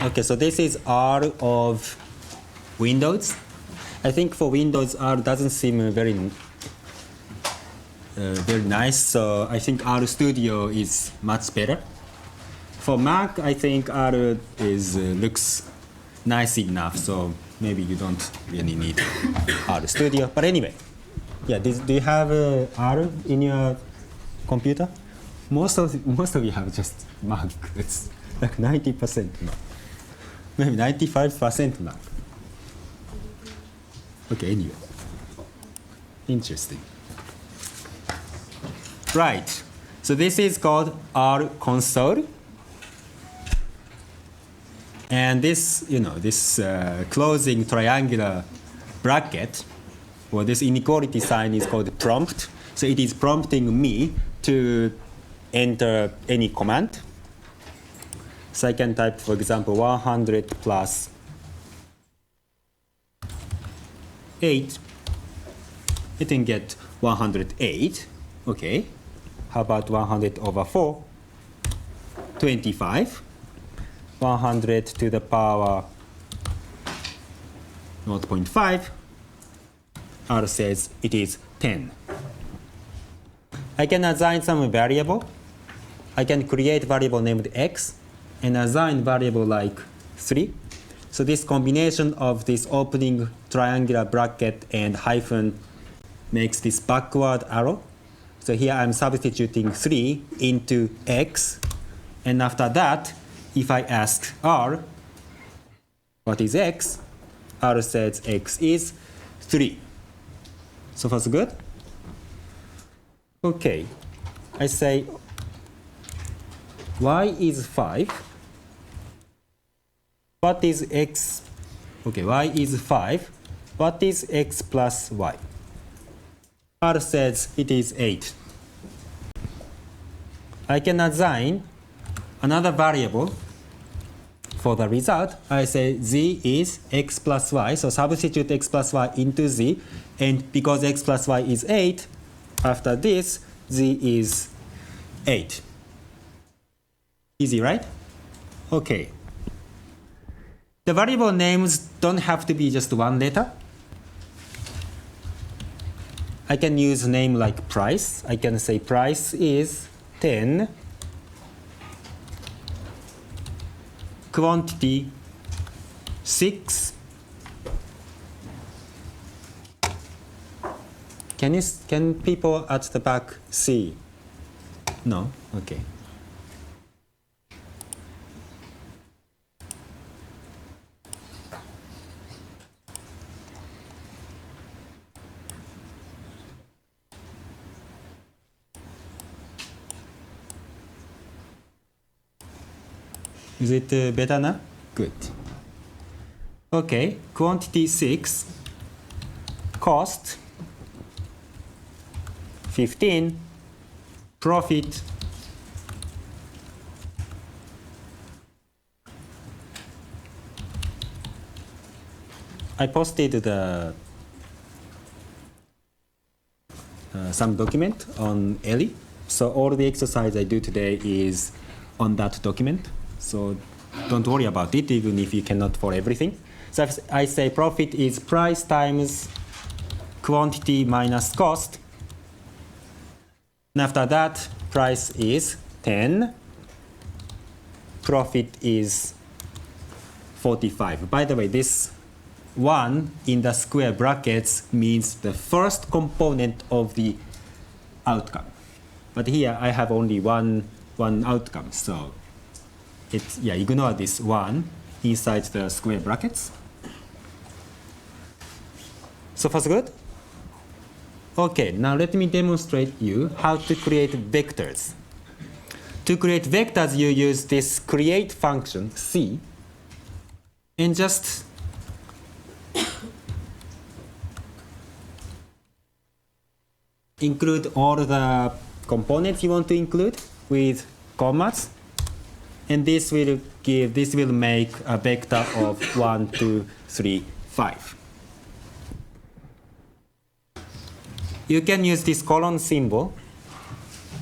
Okay, so this is R of Windows. I think for Windows, R doesn't seem very nice, so I think R Studio is much better. For Mac, I think R is looks nice enough, so maybe you don't really need R Studio. But anyway, yeah, do you have R in your computer? Most of you have just Mac. It's like 90% Mac, maybe 95% Mac. Okay, anyway, interesting. Right. So this is called R console. And this, this closing triangular bracket, or this inequality sign is called prompt. So it is prompting me to enter any command. So I can type, for example, 100 plus 8. It can get 108. Okay. How about 100 over 4? 25. 100 to the power 0.5. R says it is 10. I can assign some variable. I can create variable named x and assign variable like 3. So this combination of this opening triangular bracket and hyphen makes this backward arrow. So here I'm substituting 3 into x, and after that, if I ask R, what is x? R says x is 3. So far so good? Okay. I say y is 5. What is x? Okay, y is 5. What is x plus y? R says it is 8. I can assign another variable for the result. I say z is x plus y. So substitute x plus y into z. And because x plus y is 8, after this, z is 8. Easy, right? Okay. The variable names don't have to be just one letter. I can use a name like price. I can say price is 10. Quantity 6. Can people at the back see? No? Okay. Is it better now? Good. Okay, quantity 6, cost 15, profit 'I posted the some document on Ellie. So all the exercise I do today is on that document. So don't worry about it, even if you cannot for everything. So if I say profit is price times quantity minus cost. And after that, price is 10. Profit is 45. By the way, this 1 in the square brackets means the first component of the outcome. But here I have only one outcome, so ignore this 1 inside the square brackets. So far so good? Okay, now let me demonstrate you how to create vectors. To create vectors, you use this create function, C, and just include all the components you want to include with commas. And this will make a vector of 1, 2, 3, 5. You can use this colon symbol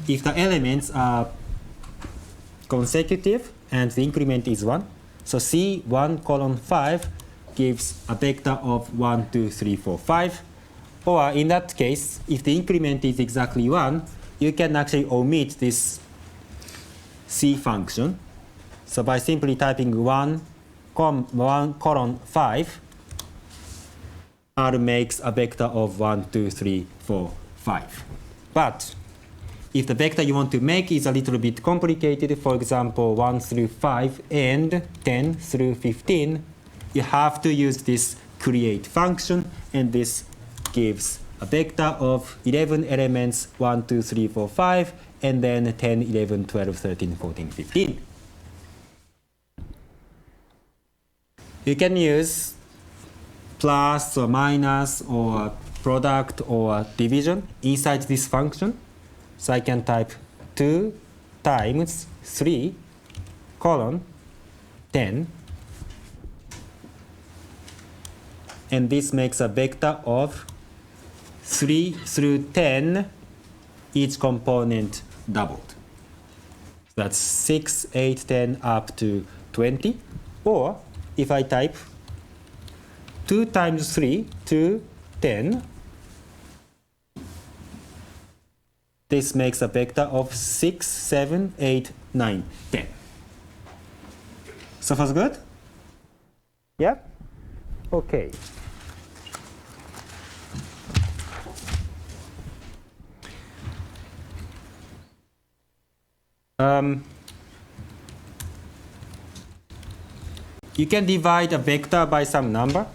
if the elements are consecutive and the increment is 1. So C1 colon 5 gives a vector of 1, 2, 3, 4, 5. Or in that case, if the increment is exactly 1, you can actually omit this C function. So by simply typing 1 colon 5, R makes a vector of 1, 2, 3, 4, 5. But if the vector you want to make is a little bit complicated, for example, 1 through 5 and 10 through 15, you have to use this create function, and this gives a vector of 11 elements, 1, 2, 3, 4, 5, and then 10, 11, 12, 13, 14, 15. You can use plus or minus or product or division inside this function. So I can type 2 times 3 colon 10. And this makes a vector of 3 through 10, each component doubled. That's 6, 8, 10 up to 20. Or if I type 2 times 3 to 10, this makes a vector of 6, 7, 8, 9, 10. So far, good? Yeah? Okay. You can divide a vector by some number.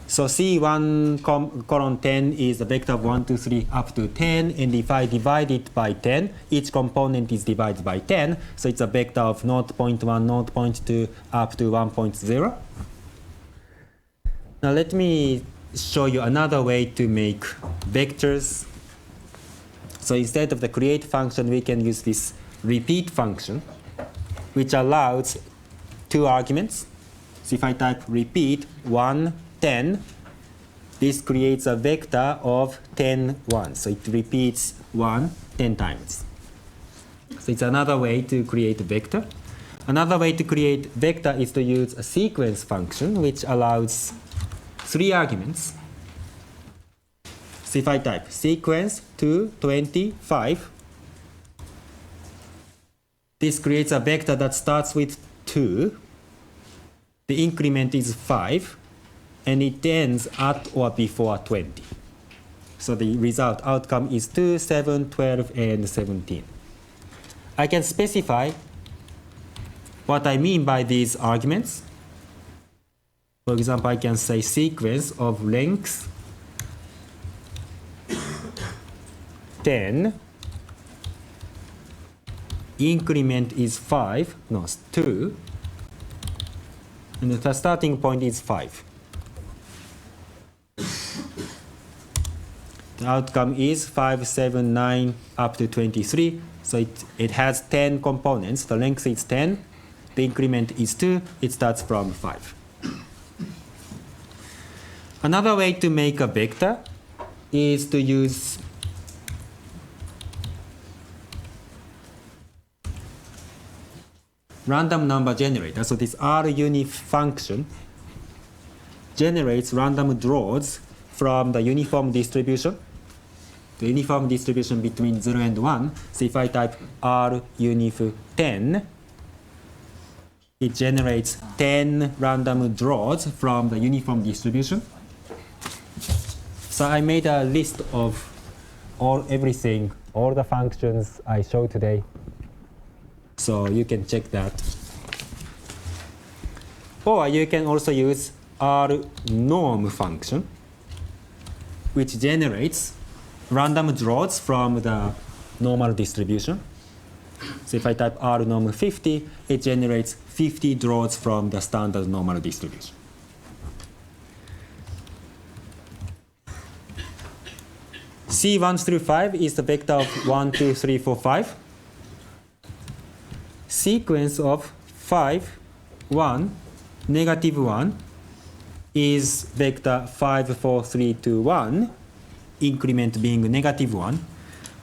So C1 colon 10 is a vector of 1, 2, 3 up to 10. And if I divide it by 10, each component is divided by 10. So it's a vector of 0.1, 0.2 up to 1.0. Now let me show you another way to make vectors. So instead of the create function, we can use this repeat function, which allows 2 arguments. So if I type repeat 1, 10, this creates a vector of 10, 1. So it repeats 1 10 times. So it's another way to create a vector. Another way to create vector is to use a sequence function, which allows 3 arguments. So if I type sequence 2, 25, this creates a vector that starts with 2. The increment is 5. And it ends at or before 20. So the result outcome is 2, 7, 12, and 17. I can specify what I mean by these arguments. For example, I can say sequence of length 10, increment is 5, no, 2, and the starting point is 5. The outcome is 5, 7, 9 up to 23. So it has 10 components. The length is 10. The increment is 2. It starts from 5. Another way to make a vector is to use random number generator. So this RUnif function generates random draws from the uniform distribution. The uniform distribution between 0 and 1. So if I type RUnif 10, it generates 10 random draws from the uniform distribution. So I made a list of everything, all the functions I showed today. So you can check that. Or you can also use RNorm function, which generates random draws from the normal distribution. So if I type RNorm 50, it generates 50 draws from the standard normal distribution. C1 through 5 is the vector of 1, 2, 3, 4, 5. Sequence of 5, 1, negative 1 is vector 5, 4, 3, 2, 1, increment being negative 1.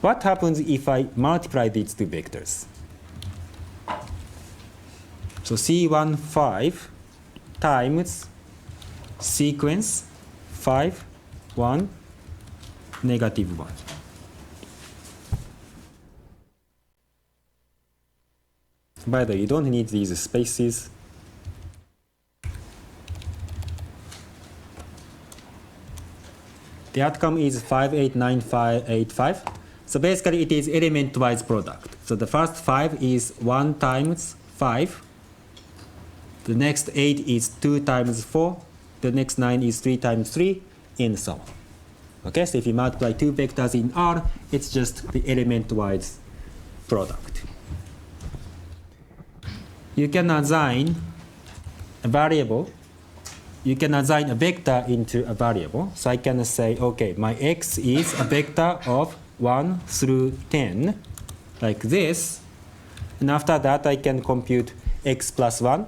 What happens if I multiply these two vectors? So C1 5 times sequence 5 1 negative 1. By the way, you don't need these spaces. The outcome is 589585. So basically it is element-wise product. So the first 5 is 1 times 5. The next 8 is 2 times 4. The next 9 is 3 times 3, and so on. Okay, so if you multiply two vectors in R, it's just the element-wise product. You can assign a variable. You can assign a vector into a variable. So I can say, okay, my x is a vector of 1 through 10, like this. And after that, I can compute x plus 1.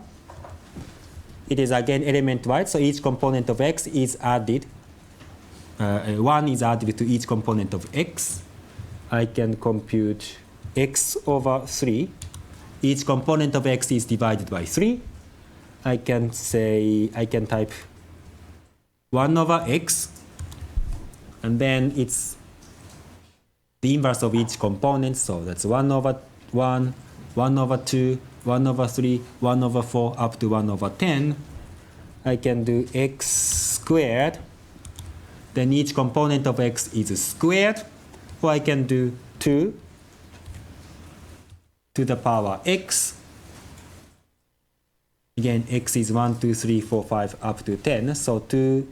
It is again element-wise, so each component of x is added. 1 is added to each component of x. I can compute x over 3. Each component of x is divided by 3. I can type 1 over x, and then it's the inverse of each component, so that's 1 over 1, 1 over 2, 1 over 3, 1 over 4, up to 1 over 10. I can do x squared, then each component of x is squared, or I can do 2 to the power x. Again, x is 1, 2, 3, 4, 5, up to 10. So 2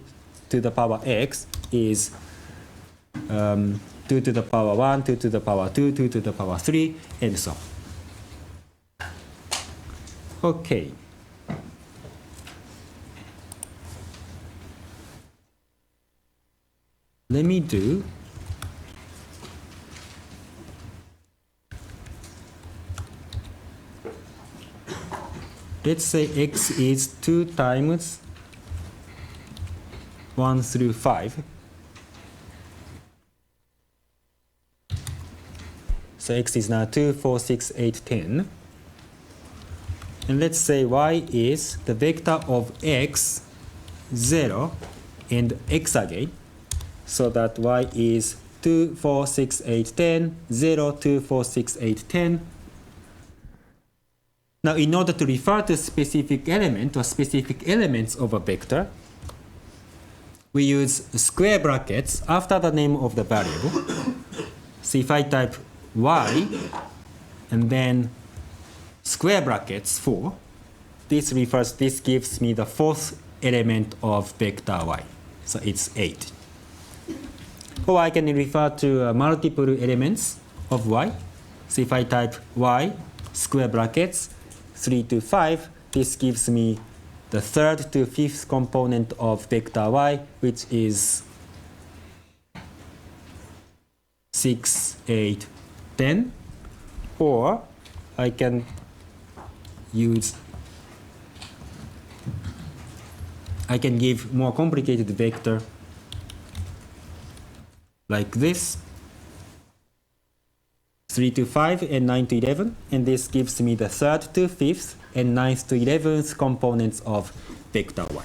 to the power x is 2 to the power 1, 2 to the power 2, 2 to the power 3, and so on. Okay. Let me do let's say x is 2 times 1 through 5. So x is now 2, 4, 6, 8, 10. And let's say y is the vector of x, 0, and x again. So that y is 2, 4, 6, 8, 10, 0, 2, 4, 6, 8, 10. Now, in order to refer to a specific element or specific elements of a vector, we use square brackets after the name of the variable. So if I type y and then square brackets 4, this gives me the fourth element of vector y. So it's 8. Or I can refer to multiple elements of y. So if I type y square brackets 3 to 5, this gives me the third to fifth component of vector y, which is 6, 8, 10. Or I can give more complicated vector like this, 3 to 5 and 9 to 11, and this gives me the third to fifth and ninth to 11th components of vector y.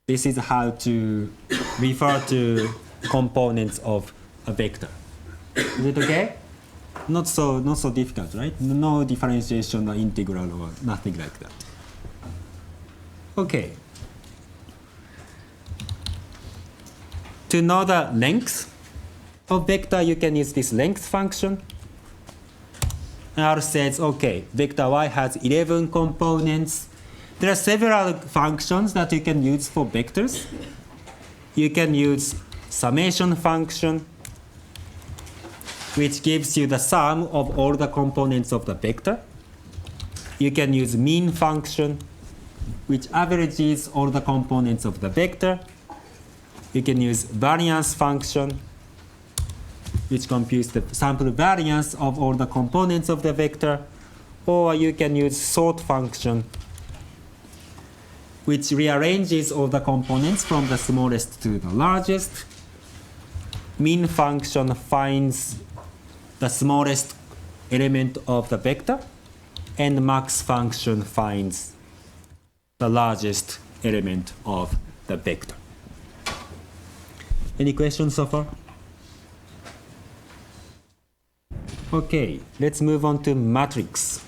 This is how to refer to components of a vector. Is it okay? Not so difficult, right? No differentiation or integral or nothing like that. Okay. To know the length of vector, you can use this length function. R says, okay, vector y has 11 components. There are several functions that you can use for vectors. You can use summation function, which gives you the sum of all the components of the vector. You can use mean function, which averages all the components of the vector. You can use variance function, which computes the sample variance of all the components of the vector. Or you can use sort function, which rearranges all the components from the smallest to the largest. Mean function finds the smallest element of the vector and max function finds the largest element of the vector. Any questions so far? Okay, let's move on to matrix.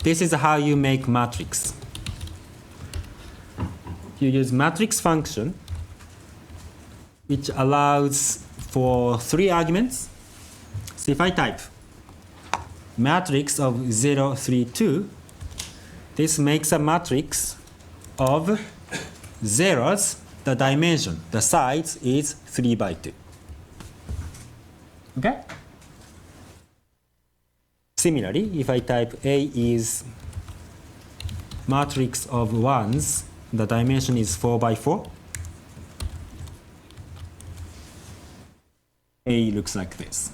This is how you make matrix. You use matrix function, which allows for 3 arguments. So if I type matrix of 0, 3, 2, this makes a matrix of zeros. The dimension, the size is 3 by 2. Okay? Similarly, if I type A is matrix of 1s, the dimension is 4 by 4. A looks like this.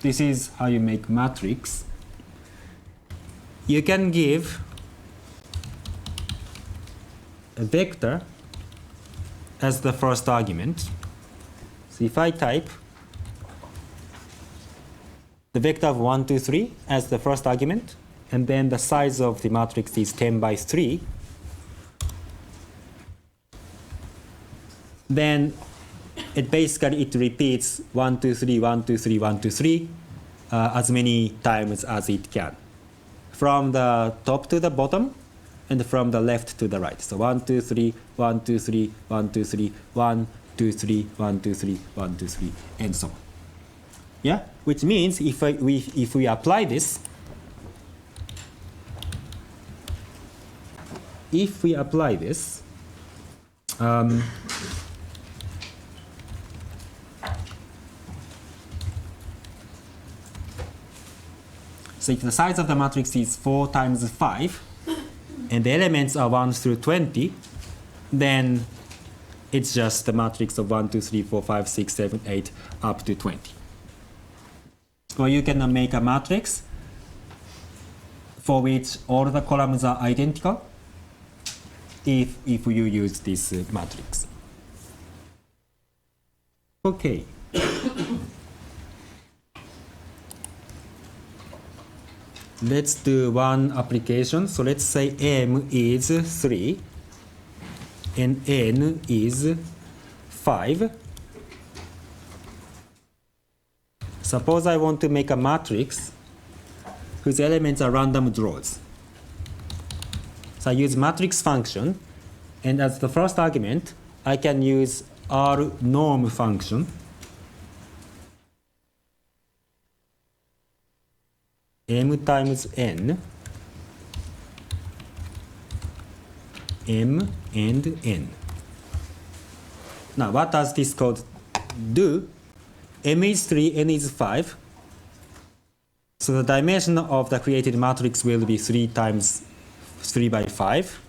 This is how you make matrix. You can give a vector as the first argument. So if I type the vector of 1, 2, 3 as the first argument, and then the size of the matrix is 10 by 3, then it repeats 1, 2, 3, 1, 2, 3, 1, 2, 3 as many times as it can, from the top to the bottom and from the left to the right. So 1, 2, 3, 1, 2, 3, 1, 2, 3, 1, 2, 3, 1, 2, 3, 1, 2, 3, and so on. Yeah, which means if we apply this, so if the size of the matrix is 4 times 5, and the elements are 1 through 20, then it's just the matrix of 1, 2, 3, 4, 5, 6, 7, 8, up to 20. Or you can make a matrix for which all the columns are identical if you use this matrix. Okay. Let's do one application. So let's say M is 3 and N is 5. Suppose I want to make a matrix whose elements are random draws. So I use matrix function, and as the first argument, I can use R norm function. M times N, M and N. Now what does this code do? M is 3, N is 5. So the dimension of the created matrix will be 3 times 3 by 5.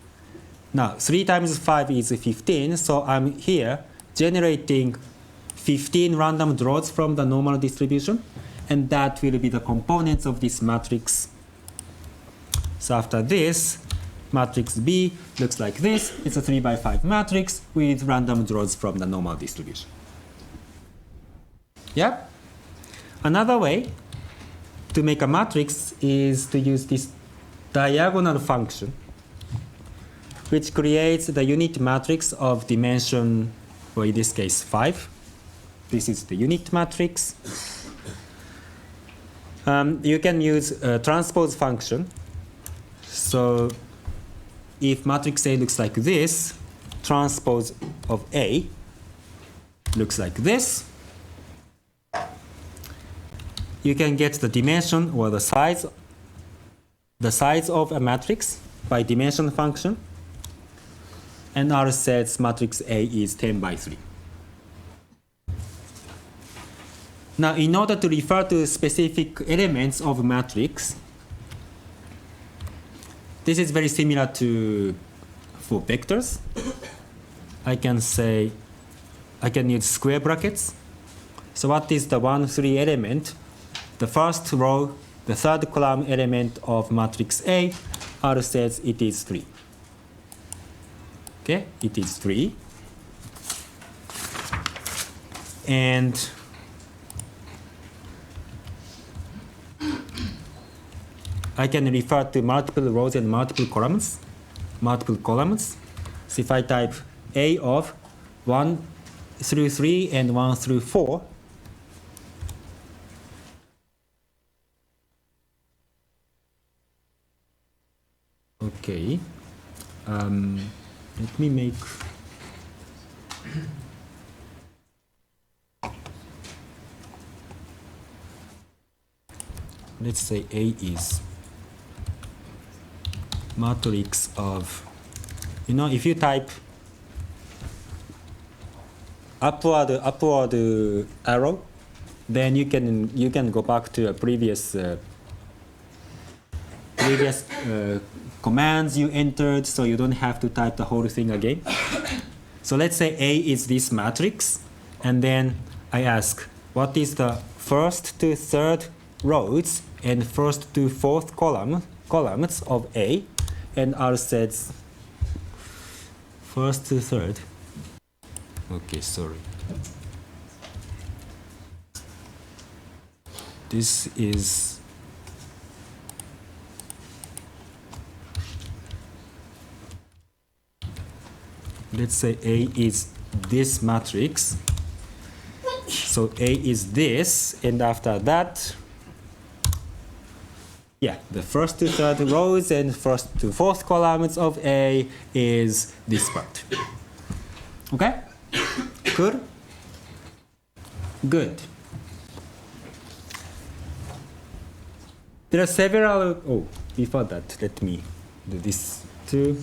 Now 3 times 5 is 15, so I'm here generating 15 random draws from the normal distribution, and that will be the components of this matrix. So after this, matrix B looks like this. It's a 3 by 5 matrix with random draws from the normal distribution. Yeah? Another way to make a matrix is to use this diagonal function, which creates the unit matrix of dimension, well, in this case 5. This is the unit matrix. You can use a transpose function. So if matrix A looks like this, transpose of A looks like this. You can get the dimension or the size of a matrix by dimension function. And R says matrix A is 10 by 3. Now, in order to refer to specific elements of matrix, this is very similar to for vectors. I can use square brackets. So what is the 1, 3 element? The first row, the third column element of matrix A, R says it is 3. Okay, it is 3. And I can refer to multiple rows and multiple columns. So if I type A of 1 through 3 and 1 through 4, okay, let me make let's say A is matrix of, if you type upward arrow, then you can go back to a previous commands you entered, so you don't have to type the whole thing again. So let's say A is this matrix, and then I ask, what is the first to third rows and first to fourth columns of A? And R says first to third. Okay, sorry. This is let's say A is this matrix. So A is this, and after that, yeah, the first to third rows and first to fourth columns of A is this part. Okay? Good? Good. There are several, before that, let me do this too.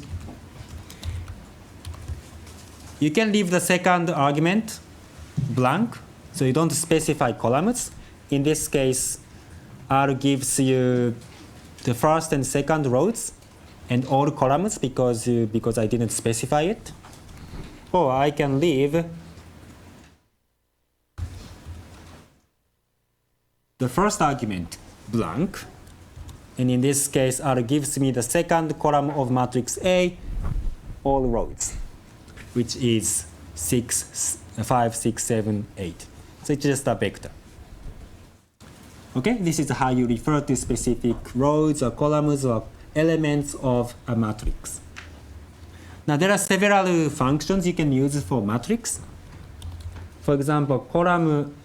You can leave the second argument blank, so you don't specify columns. In this case, R gives you the first and second rows and all columns because I didn't specify it. Or I can leave the first argument blank, and in this case, R gives me the second column of matrix A, all rows, which is 5, 6, 7, 8. So it's just a vector. Okay, this is how you refer to specific rows or columns or elements of a matrix. Now there are several functions you can use for matrix. For example, column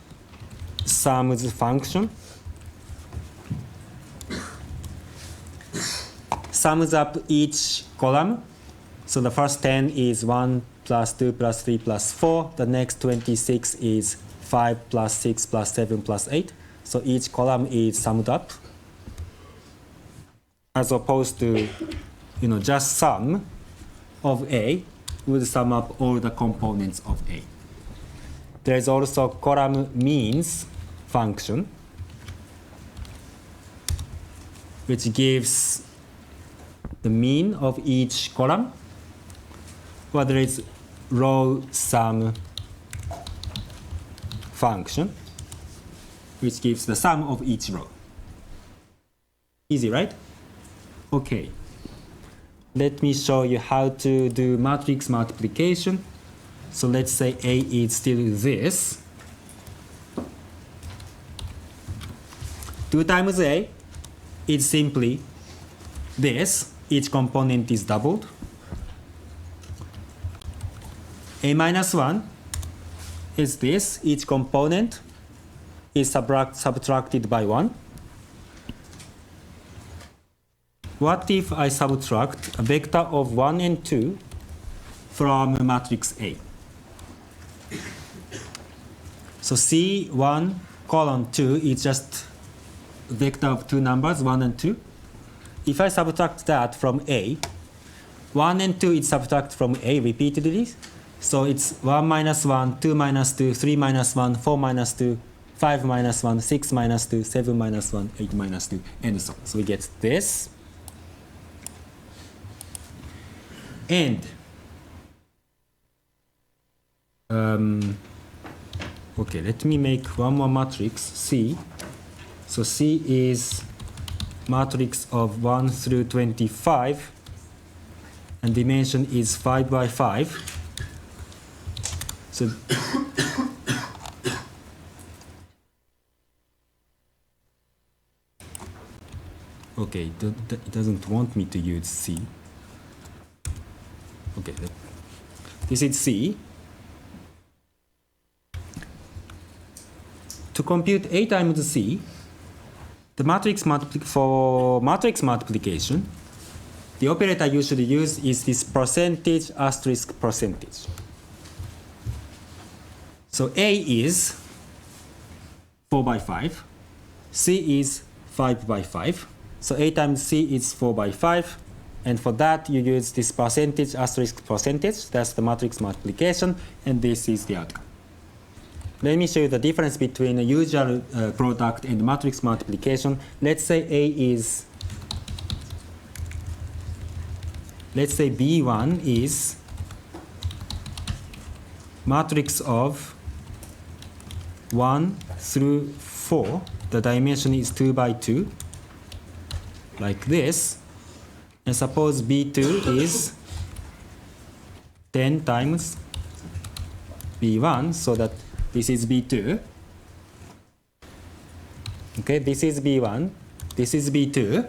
sums function sums up each column. So the first 10 is 1 plus 2 plus 3 plus 4. The next 26 is 5 plus 6 plus 7 plus 8. So each column is summed up, as opposed to, just sum of A would sum up all the components of A. There is also column means function, which gives the mean of each column, whether it's row sum function, which gives the sum of each row. Easy, right? Okay. Let me show you how to do matrix multiplication. So let's say A is still this. 2 times A is simply this. Each component is doubled. A minus 1 is this. Each component is subtracted by 1. What if I subtract a vector of 1 and 2 from matrix A? So C1 colon 2 is just a vector of 2 numbers, 1 and 2. If I subtract that from A, 1 and 2 is subtracted from A repeatedly. So it's 1 minus 1, 2 minus 2, 3 minus 1, 4 minus 2, 5 minus 1, 6 minus 2, 7 minus 1, 8 minus 2, and so on. So we get this. And okay, let me make one more matrix, C. So C is matrix of 1 through 25, and dimension is 5 by 5. So Okay, it doesn't want me to use C. Okay, this is C. To compute A times C, the for matrix multiplication, the operator you should use is this percentage asterisk percentage. So A is 4 by 5, C is 5 by 5. So A times C is 4 by 5, and for that you use this percentage asterisk percentage, that's the matrix multiplication, and this is the outcome. Let me show you the difference between a usual product and matrix multiplication. Let's say B1 is matrix of 1 through 4. The dimension is 2 by 2, like this. And suppose B2 is 10 times B1, so that this is B2. Okay, this is B1, this is B2.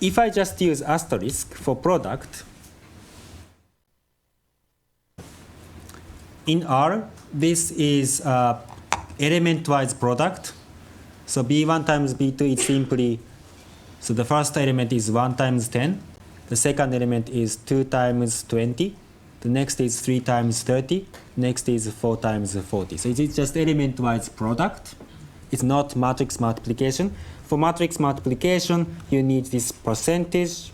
If I just use asterisk for product, in R, this is element-wise product. So B1 times B2 is simply, so the first element is 1 times 10. The second element is 2 times 20. The next is 3 times 30. Next is 4 times 40. So it's just element-wise product. It's not matrix multiplication. For matrix multiplication, you need this percentage.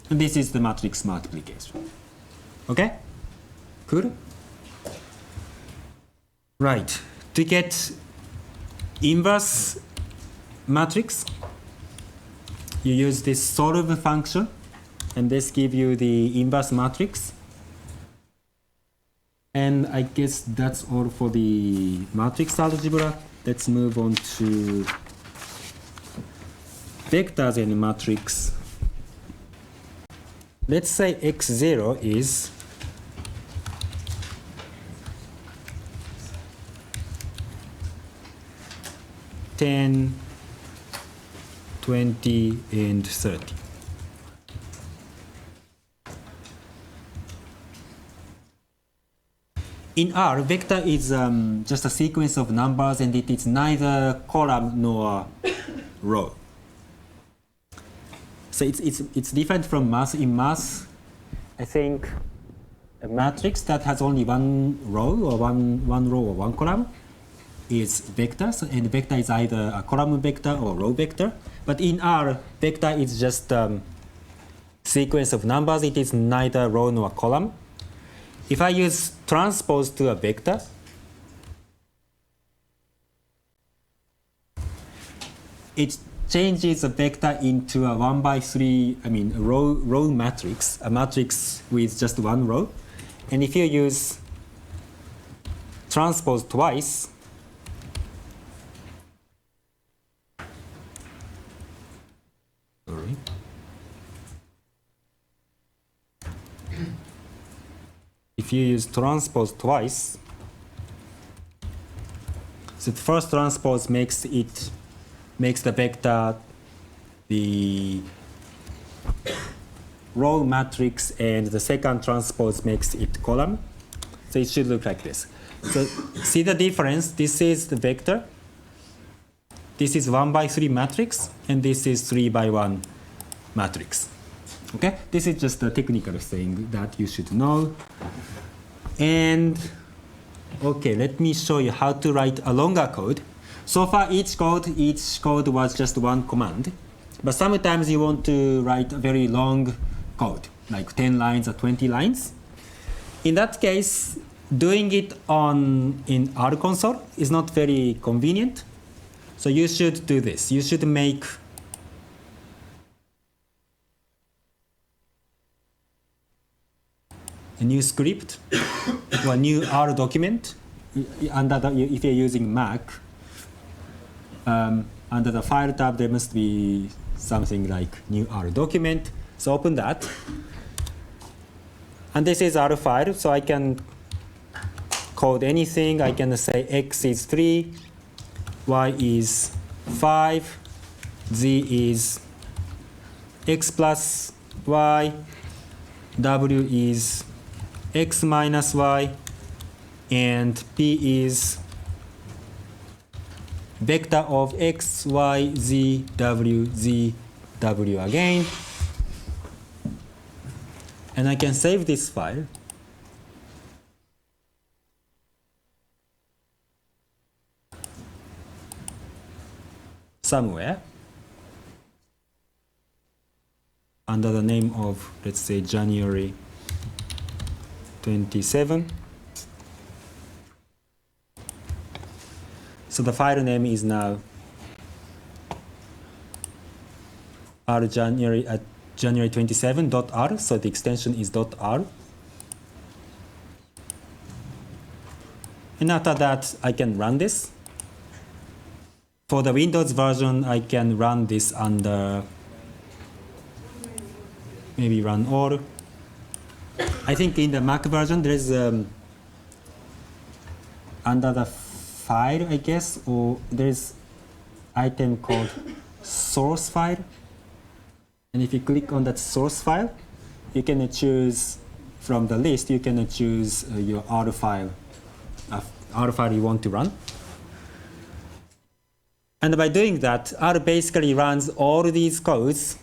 And this is the matrix multiplication. Okay? Cool? Right. To get inverse matrix, you use this solve function, and this gives you the inverse matrix. And I guess that's all for the matrix algebra. Let's move on to vectors and matrix. Let's say x0 is 10, 20, and 30. In R, vector is just a sequence of numbers, and it is neither column nor row. So it's different from math. In math, I think a matrix that has only one row or one row or one column is vector, and vector is either a column vector or row vector. But in R, vector is just sequence of numbers. It is neither row nor column. If I use transpose to a vector, it changes a vector into a 1 by 3, row matrix, a matrix with just one row. And if you use transpose twice, if you use transpose twice, so the first transpose makes the vector the row matrix, and the second transpose makes it column. So it should look like this. So see the difference? This is the vector. This is 1 by 3 matrix, and this is 3 by 1 matrix. Okay, this is just a technical thing that you should know. And okay, let me show you how to write a longer code. So far, each code was just one command. But sometimes you want to write a very long code, like 10 lines or 20 lines. In that case, doing it in R console is not very convenient. So you should do this. You should make a new script or a new R document. If you're using Mac, under the File tab, there must be something like New R document. So open that. And this is R file, so I can code anything. I can say x is 3, y is 5, z is x plus y, w is x minus y, and p is vector of x, y, z, w again. And I can save this file. Somewhere under the name of, let's say, January 27. So the file name is now January 27.r, so the extension is .r. And after that, I can run this. For the Windows version, I can run this under maybe run all. I think in the Mac version, there's under the file, I guess, or there's item called source file. And if you click on that source file, you can choose from the list, you can choose your R file you want to run. And by doing that, R basically runs all these codes,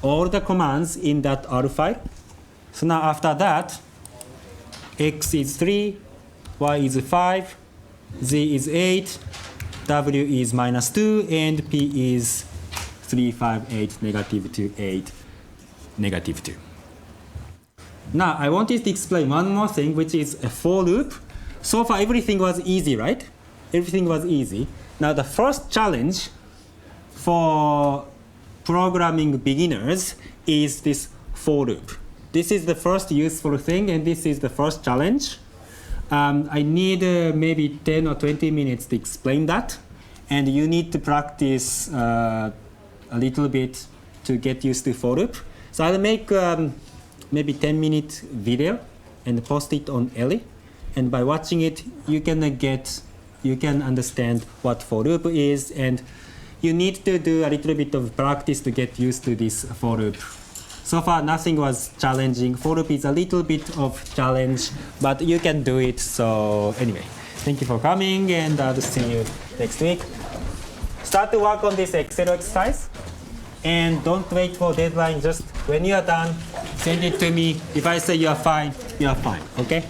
all the commands in that R file. So now after that, x is 3, y is 5, z is 8, w is minus 2, and p is 3, 5, 8, negative 2, 8, negative 2. Now I wanted to explain one more thing, which is a for loop. So far everything was easy, right? Everything was easy. Now the first challenge for programming beginners is this for loop. This is the first useful thing, and this is the first challenge. I need maybe 10 or 20 minutes to explain that, and you need to practice a little bit to get used to for loop. So I'll make maybe 10-minute video and post it on Ellie, and by watching it, you can understand what for loop is, and you need to do a little bit of practice to get used to this for loop. So far, nothing was challenging. For loop is a little bit of challenge, but you can do it. So anyway, thank you for coming, and I'll see you next week. Start to work on this Excel exercise, and don't wait for deadline. Just when you are done, send it to me. If I say you are fine, okay?